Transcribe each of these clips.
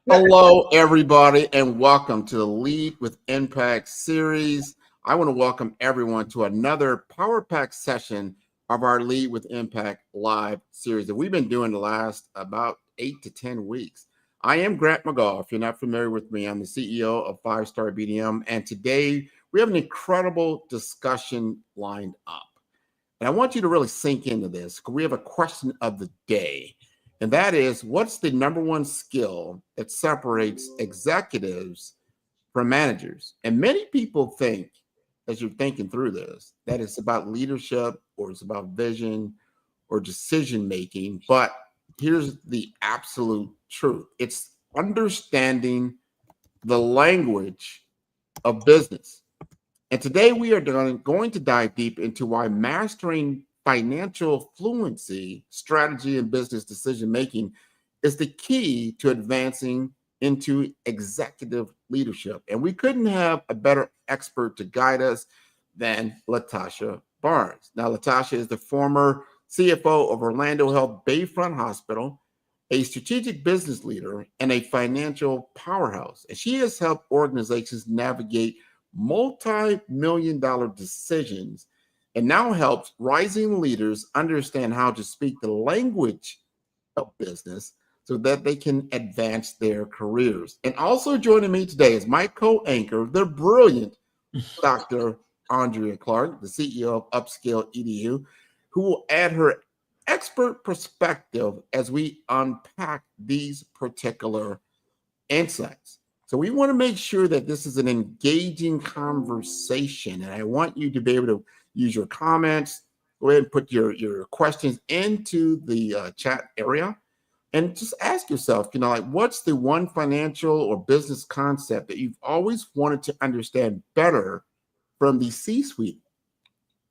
Hello, everybody, and welcome to the Lead with Impact series. I want to welcome everyone to another Power Pack session of our Lead with Impact live series that we've been doing the last about 8 to 10 weeks. I am Grant McGaugh. If you're not familiar with me, I'm the CEO of 5-Star BDM, and today we have an incredible discussion lined up. And I want you to really sink into this because we have a question of the day. And that is, what's the number one skill that separates executives from managers? And many people think, as you're thinking through this, that it's about leadership or it's about vision or decision making. But here's the absolute truth. It's understanding the language of business. And today we are going to dive deep into why mastering financial fluency, strategy, and business decision making is the key to advancing into executive leadership. And we couldn't have a better expert to guide us than LaTasha Barnes. Now, LaTasha is the former CFO of Orlando Health Bayfront Hospital, a strategic business leader, and a financial powerhouse. And she has helped organizations navigate multi-million-dollar decisions and now helps rising leaders understand how to speak the language of business so that they can advance their careers. And also joining me today is my co-anchor, the brilliant Dr. Ondreia Clarke, the CEO of Upscale EDU, who will add her expert perspective as we unpack these particular insights. So we want to make sure that this is an engaging conversation, and I want you to be able to use your comments. Go ahead and put your questions into the chat area, and just ask yourself, like, what's the one financial or business concept that you've always wanted to understand better from the C-suite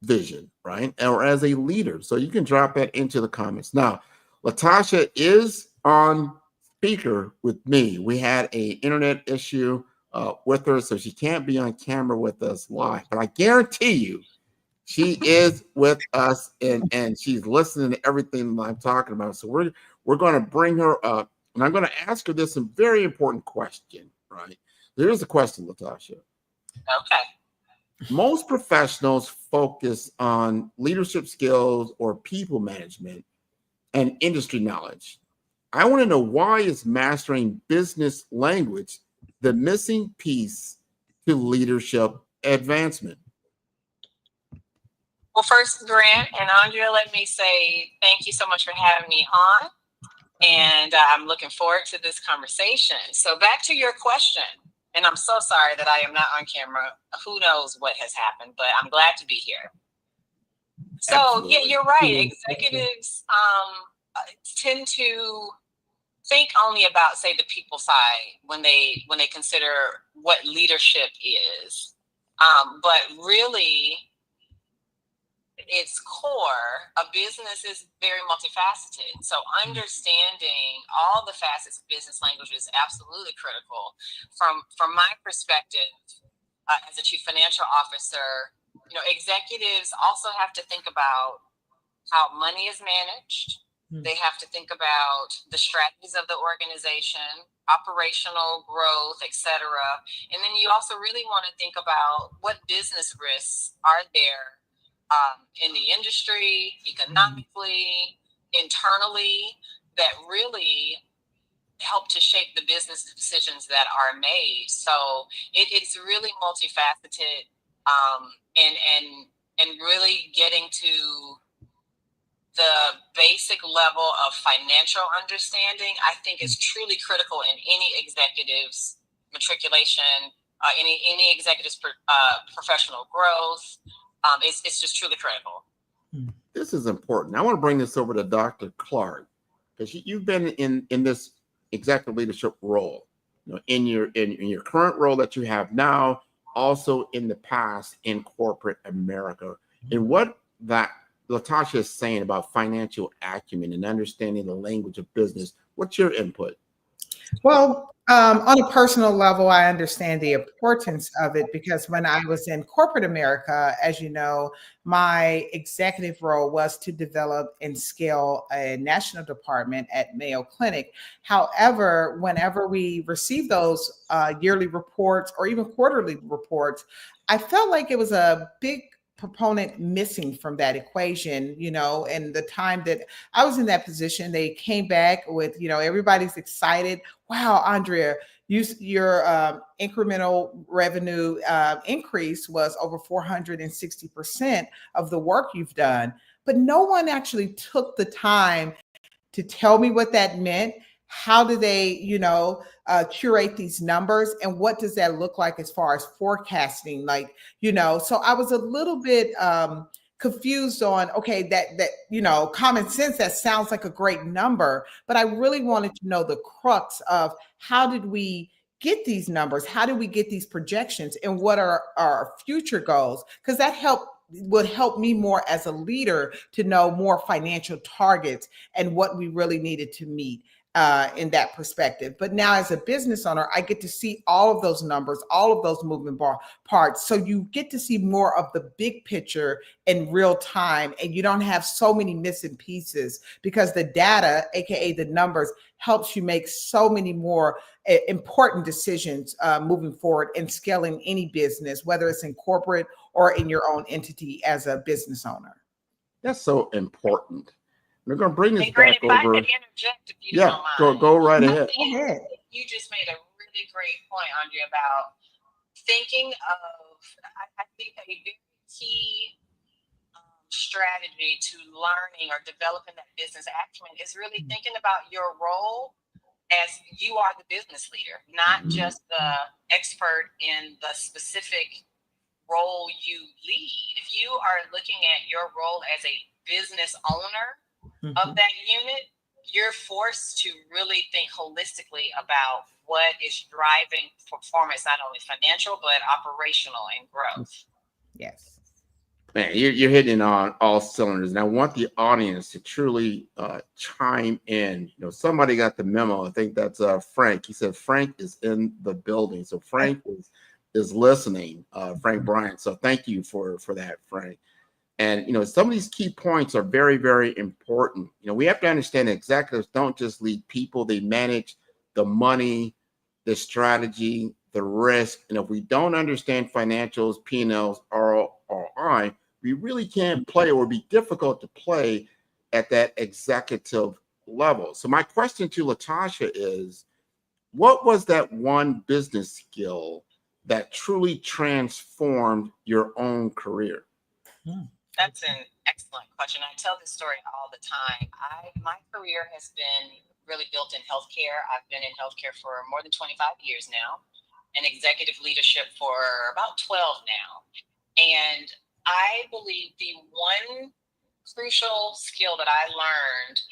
vision, right? Or as a leader. So you can drop that into the comments. Now, LaTasha is on speaker with me. We had an internet issue with her, so she can't be on camera with us live. But I guarantee you, she is with us and she's listening to everything that I'm talking about. So we're going to bring her up, and I'm going to ask her this very important question, right? Here's the question, LaTasha. Okay. Most professionals focus on leadership skills or people management and industry knowledge. I want to know, why is mastering business language the missing piece to leadership advancement? Well, first, Grant and Ondreia, let me say thank you so much for having me on. And I'm looking forward to this conversation. So back to your question. And I'm so sorry that I am not on camera. Who knows what has happened, but I'm glad to be here. So, absolutely. Yeah, you're right. Executives tend to think only about, say, the people side when they consider what leadership is. But really, its core, a business is very multifaceted. So understanding all the facets of business language is absolutely critical. From my perspective, as a chief financial officer, executives also have to think about how money is managed. They have to think about the strategies of the organization, operational growth, etc. And then you also really want to think about what business risks are there in the industry, economically, internally, that really help to shape the business decisions that are made. So it's really multifaceted, and really getting to the basic level of financial understanding, I think, is truly critical in any executive's matriculation, any executive's professional growth. It's just truly critical. This is important. I want to bring this over to Dr. Clarke, because you've been in this executive leadership role, in your current role that you have now, also in the past in corporate America. And what that LaTasha is saying about financial acumen and understanding the language of business, what's your input? Well, On a personal level, I understand the importance of it because when I was in corporate America, as you know, my executive role was to develop and scale a national department at Mayo Clinic. However, whenever we received those yearly reports or even quarterly reports, I felt like it was a big proponent missing from that equation, and the time that I was in that position, they came back with, everybody's excited. Wow, Ondreia, your incremental revenue increase was over 460% of the work you've done. But no one actually took the time to tell me what that meant. How do they, curate these numbers, and what does that look like as far as forecasting? So I was a little bit confused on, okay, that common sense, that sounds like a great number, but I really wanted to know the crux of how did we get these numbers, how do we get these projections, and what are our future goals? Because that would help me more as a leader to know more financial targets and what we really needed to meet in that perspective. But now as a business owner, I get to see all of those numbers, all of those moving parts. So you get to see more of the big picture in real time, and you don't have so many missing pieces because the data, AKA the numbers, helps you make so many more important decisions moving forward in scaling any business, whether it's in corporate or in your own entity as a business owner. That's so important. We're going to bring this back over. If I could interject, if you don't mind. Go right ahead. You just made a really great point, Ondreia, about thinking of, I think a very key strategy to learning or developing that business acumen is really thinking about your role as you are the business leader, not just the expert in the specific role you lead. If you are looking at your role as a business owner of that unit, you're forced to really think holistically about what is driving performance, not only financial, but operational and growth. Yes. Man, you're hitting on all cylinders. And I want the audience to truly chime in. Somebody got the memo. I think that's Frank. He said Frank is in the building. So Frank is listening, Frank Bryant. So thank you for that, Frank. And, some of these key points are very, very important. We have to understand that executives don't just lead people. They manage the money, the strategy, the risk. And if we don't understand financials, P&Ls, ROI, we really can't play, or be difficult to play at that executive level. So my question to LaTasha is, what was that one business skill that truly transformed your own career? That's an excellent question. I tell this story all the time. My career has been really built in healthcare. I've been in healthcare for more than 25 years now, and executive leadership for about 12 now. And I believe the one crucial skill that I learned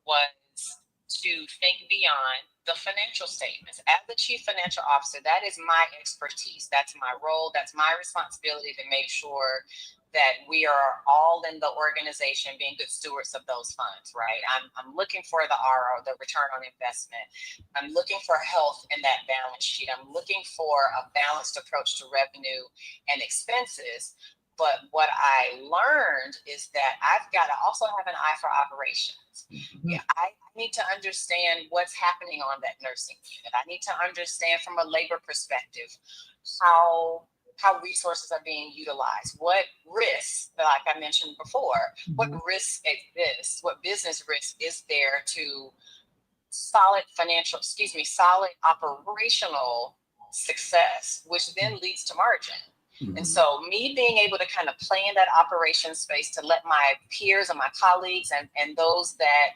was to think beyond the financial statements. As the chief financial officer, that is my expertise. That's my role. That's my responsibility to make sure that we are all in the organization being good stewards of those funds, right? I'm looking for the RO, the return on investment. I'm looking for health in that balance sheet. I'm looking for a balanced approach to revenue and expenses. But what I learned is that I've got to also have an eye for operations. Yeah, I need to understand what's happening on that nursing unit. I need to understand from a labor perspective how resources are being utilized, what risks, like I mentioned before, what risks exist, what business risk is there to solid operational success, which then leads to margin. And so me being able to kind of play in that operation space to let my peers and my colleagues and those that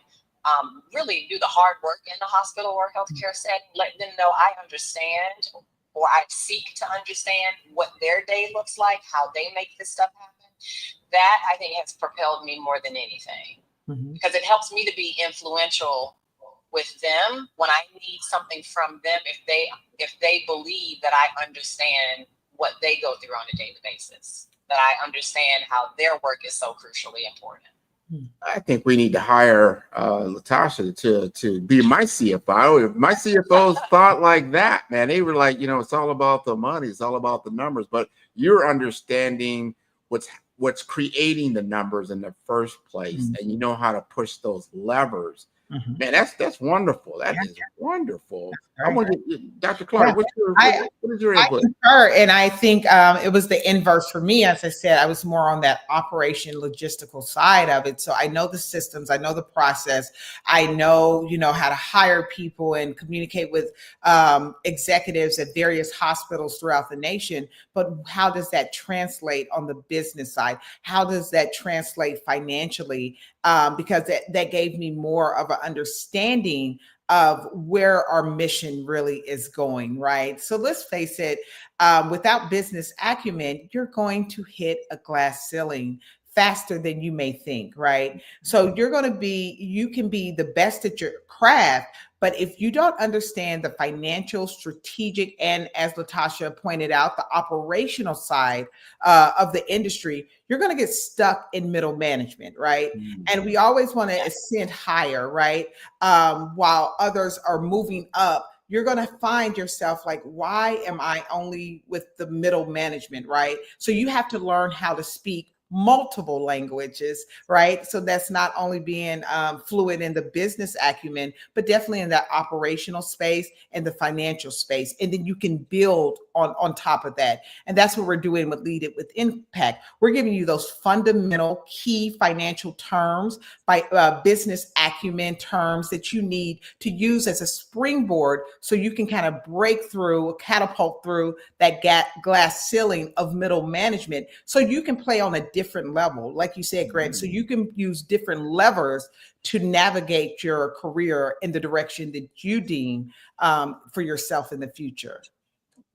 really do the hard work in the hospital or healthcare setting, let them know I understand, or I seek to understand what their day looks like, how they make this stuff happen. That, I think, has propelled me more than anything, because it helps me to be influential with them when I need something from them, if they believe that I understand what they go through on a daily basis, that I understand how their work is so crucially important. I think we need to hire LaTasha to be my CFO. If my CFOs thought like that, man, they were like, it's all about the money, it's all about the numbers. But you're understanding what's creating the numbers in the first place, and you know how to push those levers. Man, that's wonderful. That is wonderful. I want to get Dr. Clarke. What is your input? I concur, and I think it was the inverse for me. As I said, I was more on that operation logistical side of it. So I know the systems, I know the process, I know how to hire people and communicate with executives at various hospitals throughout the nation. But how does that translate on the business side? How does that translate financially? Because that gave me more of an understanding of where our mission really is going, right? So let's face it, without business acumen, you're going to hit a glass ceiling faster than you may think, right? So you can be the best at your craft, but if you don't understand the financial, strategic, and as LaTasha pointed out, the operational side of the industry, you're going to get stuck in middle management, right? And we always want to ascend higher, right? While others are moving up, you're going to find yourself like, why am I only with the middle management, right? So you have to learn how to speak multiple languages, right? So that's not only being fluid in the business acumen, but definitely in that operational space and the financial space. And then you can build on top of that. And that's what we're doing with Lead It with Impact. We're giving you those fundamental key financial terms, by business acumen terms that you need to use as a springboard so you can kind of break through, catapult through that glass ceiling of middle management so you can play on a different level, like you said, Grant. So you can use different levers to navigate your career in the direction that you deem for yourself in the future.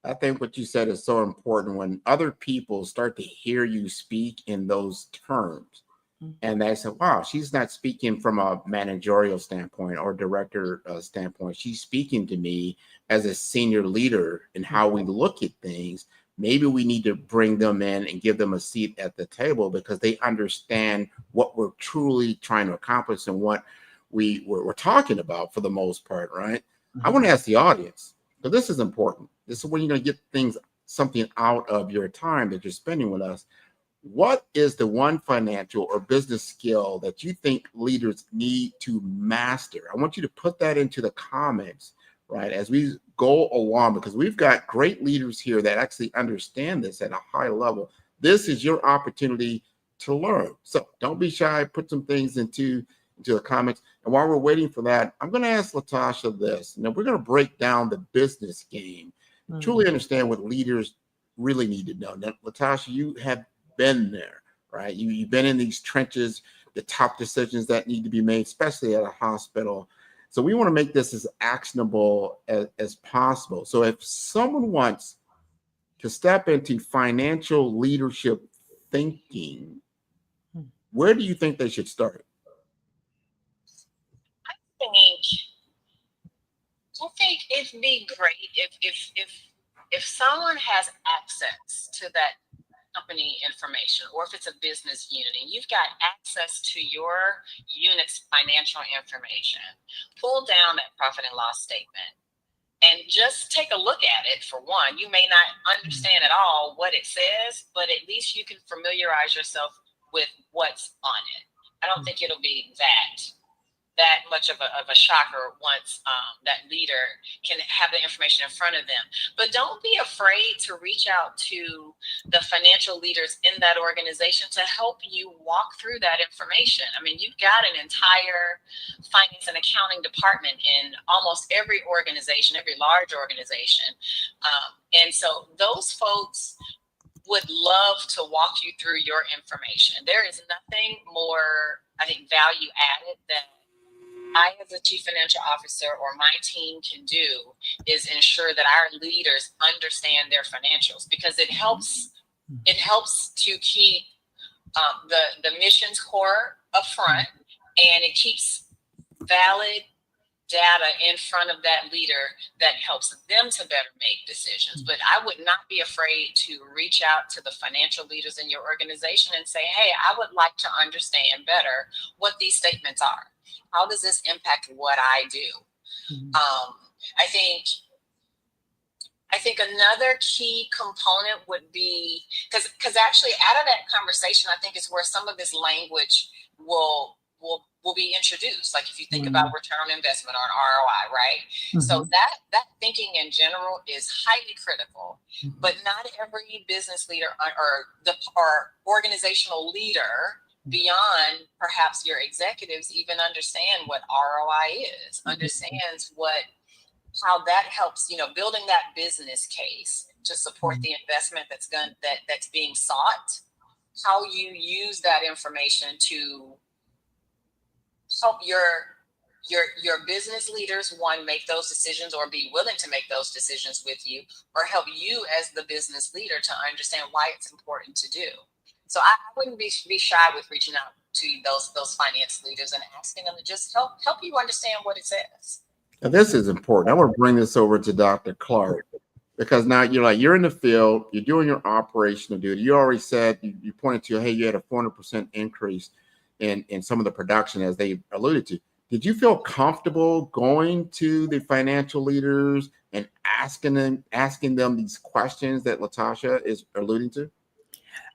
I think what you said is so important. When other people start to hear you speak in those terms, and they say, wow, she's not speaking from a managerial standpoint or director standpoint. She's speaking to me as a senior leader in how we look at things. Maybe we need to bring them in and give them a seat at the table because they understand what we're truly trying to accomplish and what we're talking about for the most part, right? I want to ask the audience, so this is important. This is where you're going to get something out of your time that you're spending with us. What is the one financial or business skill that you think leaders need to master? I want you to put that into the comments, right, as we go along, because we've got great leaders here that actually understand this at a high level. This is your opportunity to learn. So don't be shy. Put some things into the comments. And while we're waiting for that, I'm going to ask LaTasha this. We're going to break down the business game, truly understand what leaders really need to know. Now, LaTasha, you have been there, right? You've been in these trenches, the top decisions that need to be made, especially at a hospital. So we want to make this as actionable as possible. So if someone wants to step into financial leadership thinking, where do you think they should start? I think it'd be great if someone has access to that company information, or if it's a business unit and you've got access to your unit's financial information, pull down that profit and loss statement and just take a look at it. For one, you may not understand at all what it says, but at least you can familiarize yourself with what's on it. I don't think it'll be that much of a shocker once that leader can have the information in front of them. But don't be afraid to reach out to the financial leaders in that organization to help you walk through that information. I mean, you've got an entire finance and accounting department in almost every organization, every large organization. And so those folks would love to walk you through your information. There is nothing more, I think, value added that I, as a chief financial officer, or my team can do is ensure that our leaders understand their financials, because it helps to keep the mission's core up front, and it keeps valid data in front of that leader that helps them to better make decisions. But I would not be afraid to reach out to the financial leaders in your organization and say, hey, I would like to understand better what these statements are. How does this impact what I do? I think another key component would be, because actually out of that conversation, I think is where some of this language will be introduced. Like if you think about return on investment or an ROI, right? So that thinking in general is highly critical, but not every business leader or organizational leader beyond perhaps your executives even understand what ROI is, understands how that helps, building that business case to support the investment that's being sought, how you use that information to help your business leaders, one, make those decisions or be willing to make those decisions with you, or help you as the business leader to understand why it's important to do. So I wouldn't be shy with reaching out to those finance leaders and asking them to just help you understand what it says. Now, this is important. I want to bring this over to Dr. Clarke, because now you're in the field, you're doing your operational duty. You already said, you pointed to, hey, you had a 400% increase in some of the production, as they alluded to. Did you feel comfortable going to the financial leaders and asking them these questions that LaTasha is alluding to?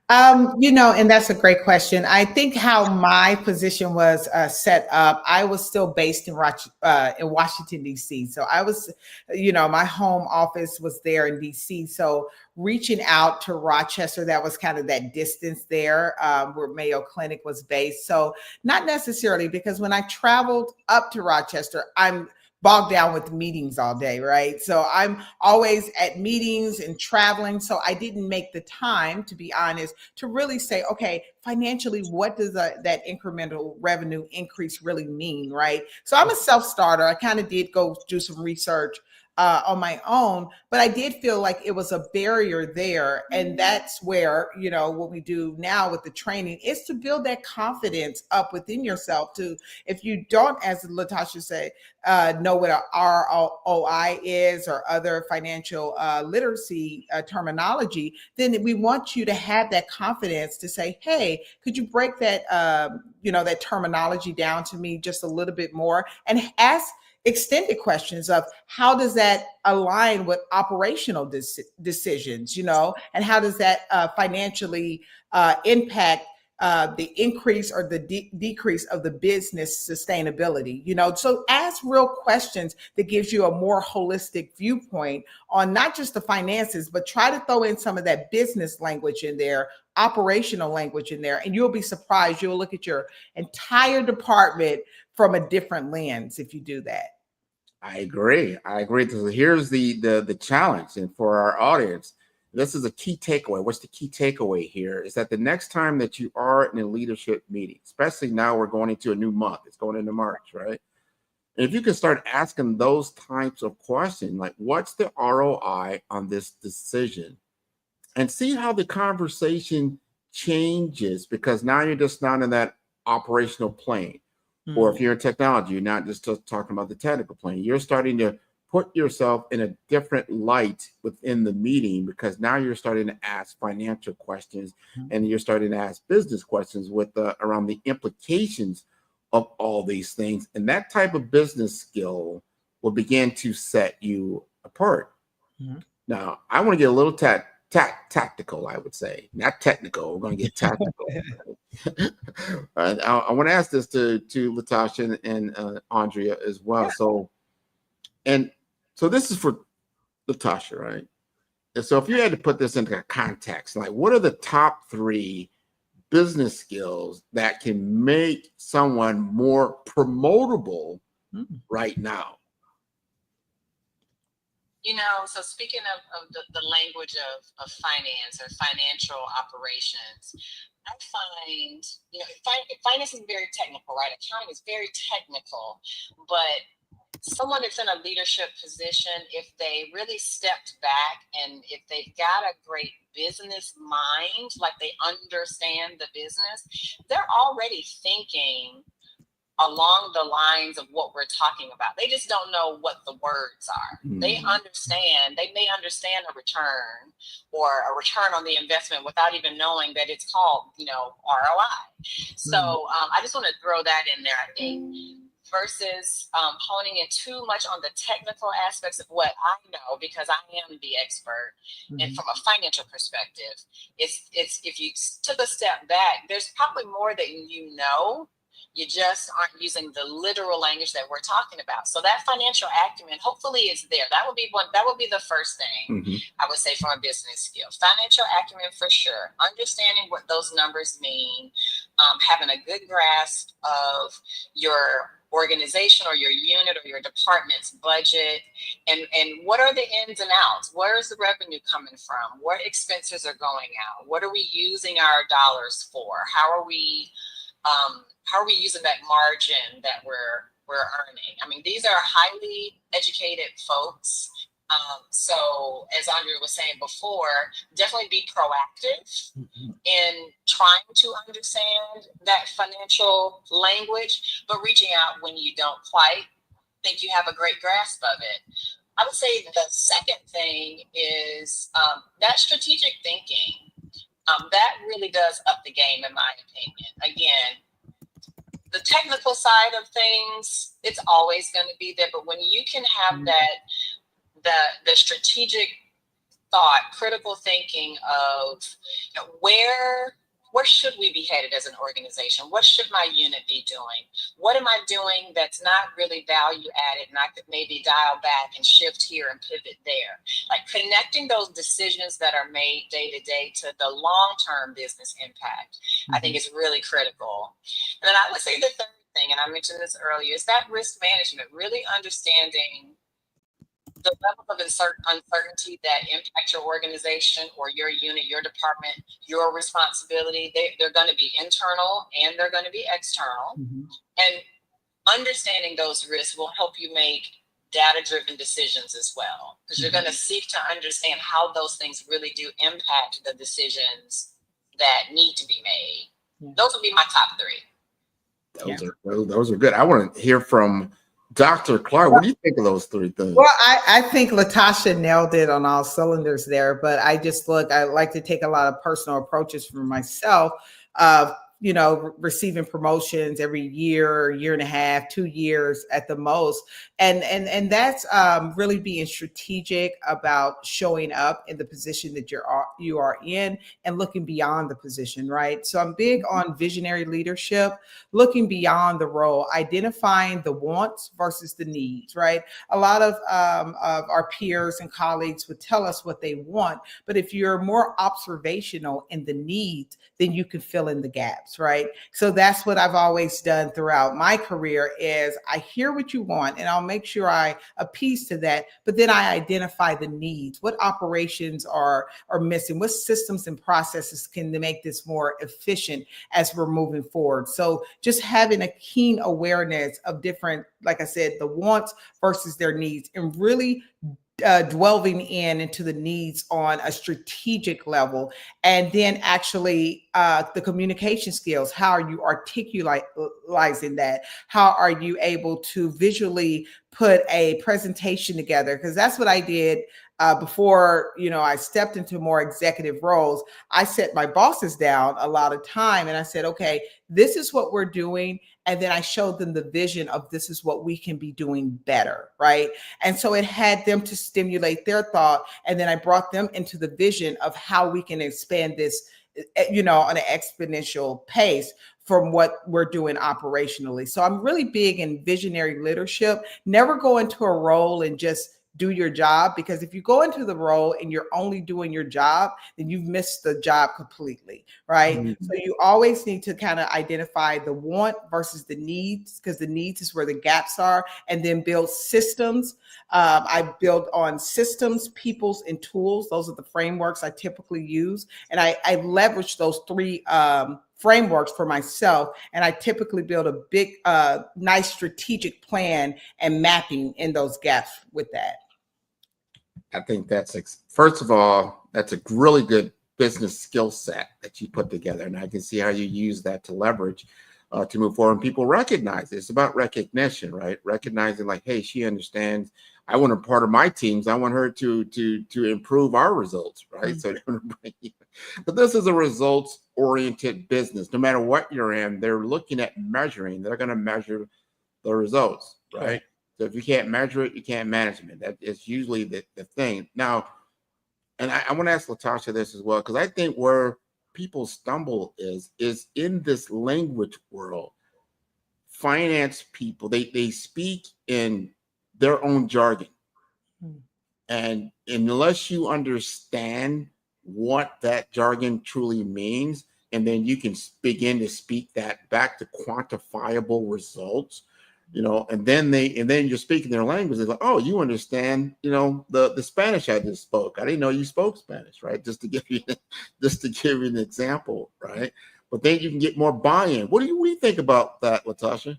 And that's a great question. I think how my position was set up, I was still based in Washington, D.C. So I was, my home office was there in D.C. So reaching out to Rochester, that was kind of that distance there where Mayo Clinic was based. So not necessarily, because when I traveled up to Rochester, I'm bogged down with meetings all day, right? So I'm always at meetings and traveling. So I didn't make the time, to be honest, to really say, okay, financially, what does that incremental revenue increase really mean, right? So I'm a self-starter. I kind of did go do some research on my own, but I did feel like it was a barrier there. And that's where, what we do now with the training is to build that confidence up within yourself to, if you don't, as LaTasha said, know what an ROI is or other financial literacy terminology, then we want you to have that confidence to say, hey, could you break that, that terminology down to me just a little bit more, and ask extended questions of how does that align with operational decisions, and how does that financially impact the increase or the decrease of the business sustainability, so ask real questions that gives you a more holistic viewpoint on not just the finances, but try to throw in some of that business language in there, operational language in there, and you'll be surprised. You'll look at your entire department from a different lens if you do that. I agree. So here's the challenge, and for our audience, this is a key takeaway. What's the key takeaway here is that the next time that you are in a leadership meeting, especially now we're going into a new month, it's going into March, right? And if you can start asking those types of questions, like what's the ROI on this decision, and see how the conversation changes, because now you're just not in that operational plane. Or if you're in technology, you're not just talking about the technical plane. You're starting to put yourself in a different light within the meeting, because now you're starting to ask financial questions and you're starting to ask business questions with around the implications of all these things. And that type of business skill will begin to set you apart. Now, I want to get a little tactical, I would say, not technical. We're going to get tactical. I want to ask this to LaTasha and Ondreia as well. So this is for LaTasha, right? And so if you had to put this into context, like what are the top 3 business skills that can make someone more promotable right now? So speaking of the language of finance or financial operations, I find, finance is very technical, right? Accounting is very technical, but someone that's in a leadership position, if they really stepped back and if they've got a great business mind, like they understand the business, they're already thinking along the lines of what we're talking about. They just don't know what the words are. They may understand a return or a return on the investment without even knowing that it's called, ROI. So I just want to throw that in there, I think, versus honing in too much on the technical aspects of what I know, because I am the expert. And from a financial perspective, it's if you took a step back, there's probably more that you know. You just aren't using the literal language that we're talking about. So that financial acumen, hopefully, is there. That would be the first thing I would say from a business skill. Financial acumen for sure. Understanding what those numbers mean, having a good grasp of your organization or your unit or your department's budget, and what are the ins and outs? Where is the revenue coming from? What expenses are going out? What are we using our dollars for? How are we using that margin that we're earning? I mean, these are highly educated folks. So as Ondreia was saying before, definitely be proactive in trying to understand that financial language, but reaching out when you don't quite think you have a great grasp of it. I would say the second thing is that strategic thinking. That really does up the game, in my opinion. Again, the technical side of things, it's always going to be there. But when you can have the strategic thought, critical thinking of where should we be headed as an organization? What should my unit be doing? What am I doing that's not really value added, and I could maybe dial back and shift here and pivot there? Like connecting those decisions that are made day to day to the long-term business impact, I think is really critical. And then I would say the third thing, and I mentioned this earlier, is that risk management, really understanding the level of uncertainty that impact your organization or your unit, your department, your responsibility. They're going to be internal and they're going to be external. And understanding those risks will help you make data-driven decisions as well, because you're going to seek to understand how those things really do impact the decisions that need to be made. Those would be my top three. Those are good. I want to hear from Dr. Clarke. What do you think of those three things? Well, I think LaTasha nailed it on all cylinders there, but I like to take a lot of personal approaches for myself of, receiving promotions every year and a half, 2 years at the most. And that's really being strategic about showing up in the position that you are in and looking beyond the position, right? So I'm big on visionary leadership, looking beyond the role, identifying the wants versus the needs, right? A lot of our peers and colleagues would tell us what they want, but if you're more observational in the needs, then you can fill in the gaps, right? So that's what I've always done throughout my career is I hear what you want and I'll make sure I appease to that, but then I identify the needs. What operations are missing? What systems and processes can make this more efficient as we're moving forward? So just having a keen awareness of different, like I said, the wants versus their needs, and really delving into the needs on a strategic level, and then actually the communication skills. How are you articulating that? How are you able to visually put a presentation together? Because that's what I did before, I stepped into more executive roles. I set my bosses down a lot of time and I said, okay, this is what we're doing. And then I showed them the vision of this is what we can be doing better, right? And so it had them to stimulate their thought. And then I brought them into the vision of how we can expand this, on an exponential pace from what we're doing operationally. So I'm really big in visionary leadership. Never go into a role and just do your job, because if you go into the role and you're only doing your job, then you've missed the job completely, right? So you always need to kind of identify the want versus the needs, because the needs is where the gaps are, and then build systems. I build on systems, peoples, and tools. Those are the frameworks I typically use. And I leverage those three frameworks for myself. And I typically build a big, nice strategic plan and mapping in those gaps with that. I think first of all, that's a really good business skill set that you put together. And I can see how you use that to leverage. to move forward. And people recognize it. It's about recognition, right? Recognizing like, hey, she understands. I want her part of my teams. I want her to improve our results, right? But this is a results-oriented business. No matter what you're in, they're looking at measuring. They're going to measure the results, right? So if you can't measure it, you can't manage it. That is usually the thing. Now, and I want to ask LaTasha this as well, because I think where people stumble is in this language world. Finance people, they speak in their own jargon. And unless you understand what that jargon truly means, and then you can begin to speak that back to quantifiable results, and then you're speaking their language. They're like, oh, you understand, the Spanish I just spoke. I didn't know you spoke Spanish, right? Just to give you an example, right? But then you can get more buy-in. What do you think about that, LaTasha?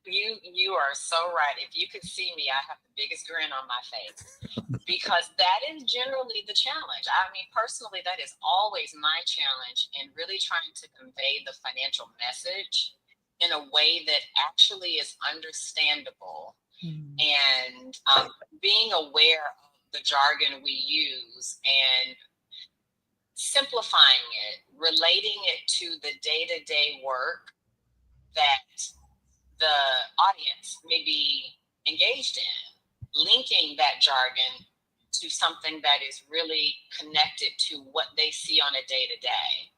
You are so right. If you could see me, I have the biggest grin on my face because that is generally the challenge. I mean, personally, that is always my challenge in really trying to convey the financial message in a way that actually is understandable and being aware of the jargon we use and simplifying it, relating it to the day-to-day work that the audience may be engaged in, linking that jargon to something that is really connected to what they see on a day-to-day.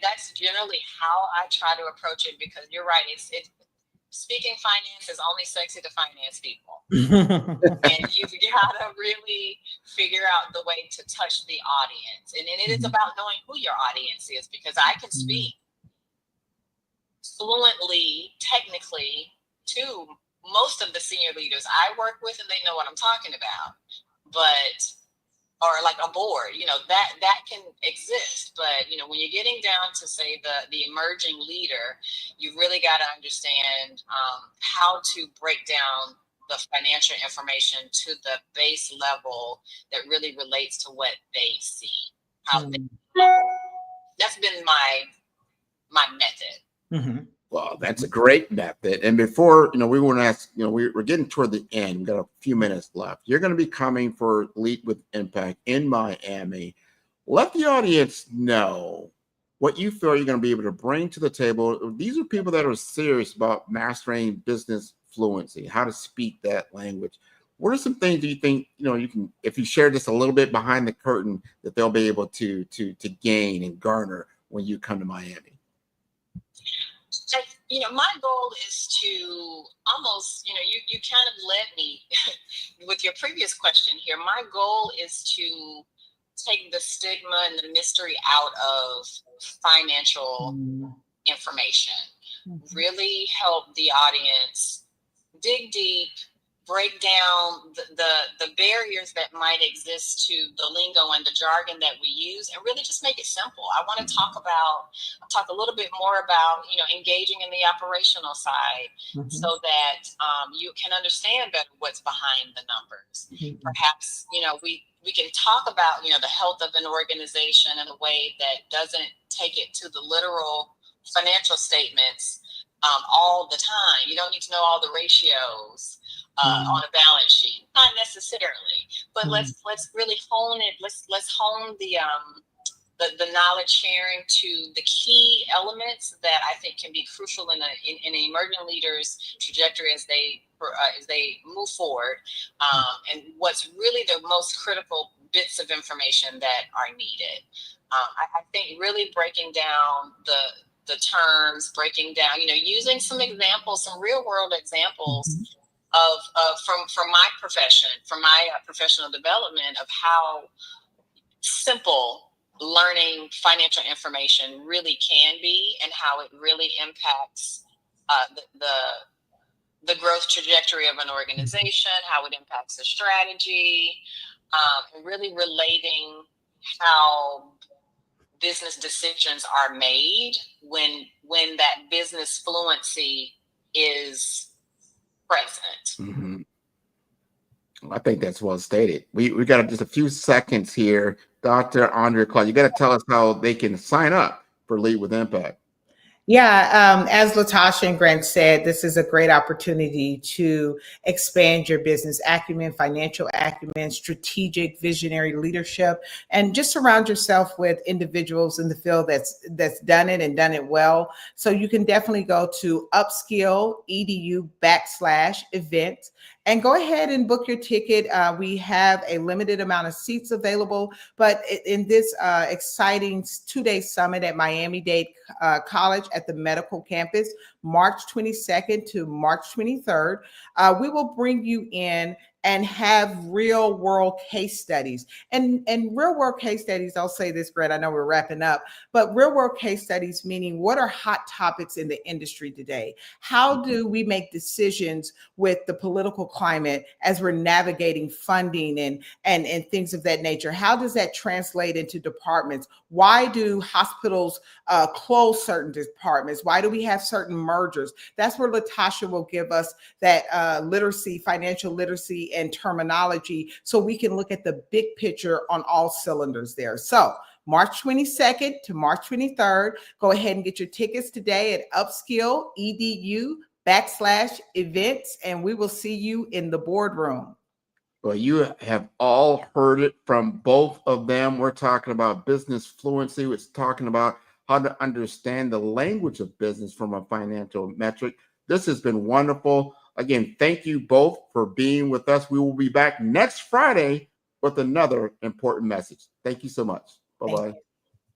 That's generally how I try to approach it, because you're right. It's speaking finance is only sexy to finance people. And you've got to really figure out the way to touch the audience. And it is about knowing who your audience is, because I can speak fluently, technically, to most of the senior leaders I work with, and they know what I'm talking about. Or like a board, that can exist. But when you're getting down to say the emerging leader, you've really got to understand how to break down the financial information to the base level that really relates to what they see. That's been my method. Well, that's a great method. And before, we want to ask, we're getting toward the end. We've got a few minutes left. You're going to be coming for Lead with Impact in Miami. Let the audience know what you feel you're going to be able to bring to the table. These are people that are serious about mastering business fluency, how to speak that language. What are some things do you think, you can, if you share just a little bit behind the curtain, that they'll be able to gain and garner when you come to Miami? My goal is to almost, you kind of led me with your previous question here. My goal is to take the stigma and the mystery out of financial information, really help the audience dig deep, break down the barriers that might exist to the lingo and the jargon that we use, and really just make it simple. I want to talk a little bit more about, engaging in the operational side, so that you can understand better what's behind the numbers. Perhaps, we can talk about, the health of an organization in a way that doesn't take it to the literal financial statements all the time. You don't need to know all the ratios on a balance sheet, not necessarily, but let's really hone it. Let's hone the knowledge sharing to the key elements that I think can be crucial in an emerging leader's trajectory as they move forward, and what's really the most critical bits of information that are needed. I think really breaking down the terms, breaking down, using some examples, some real world examples from my profession, from my professional development, of how simple learning financial information really can be, and how it really impacts the growth trajectory of an organization, how it impacts the strategy, and really relating how business decisions are made when that business fluency is present. I think that's well stated. We got just a few seconds here. Dr. Ondreia, Clarke, you got to tell us how they can sign up for Lead with Impact. Yeah, as LaTasha and Grant said, this is a great opportunity to expand your business acumen, financial acumen, strategic, visionary leadership, and just surround yourself with individuals in the field that's done it and done it well. So you can definitely go to upskill.edu/event and go ahead and book your ticket. We have a limited amount of seats available, but in this exciting 2-day summit at Miami-Dade College at the medical campus, March 22nd to March 23rd, we will bring you in and have real world case studies. And real world case studies, I'll say this, Brett, I know we're wrapping up, but real world case studies meaning what are hot topics in the industry today? How do we make decisions with the political climate as we're navigating funding and things of that nature? How does that translate into departments? Why do hospitals close certain departments? Why do we have certain mergers? That's where LaTasha will give us that literacy, financial literacy, and terminology, so we can look at the big picture on all cylinders there. So March 22nd to March 23rd, go ahead and get your tickets today at upskill.edu/events, and we will see you in the boardroom. Well, you have all heard it from both of them. We're talking about business fluency. We're talking about how to understand the language of business from a financial metric. This has been wonderful. Again, thank you both for being with us. We will be back next Friday with another important message. Thank you so much. Bye-bye.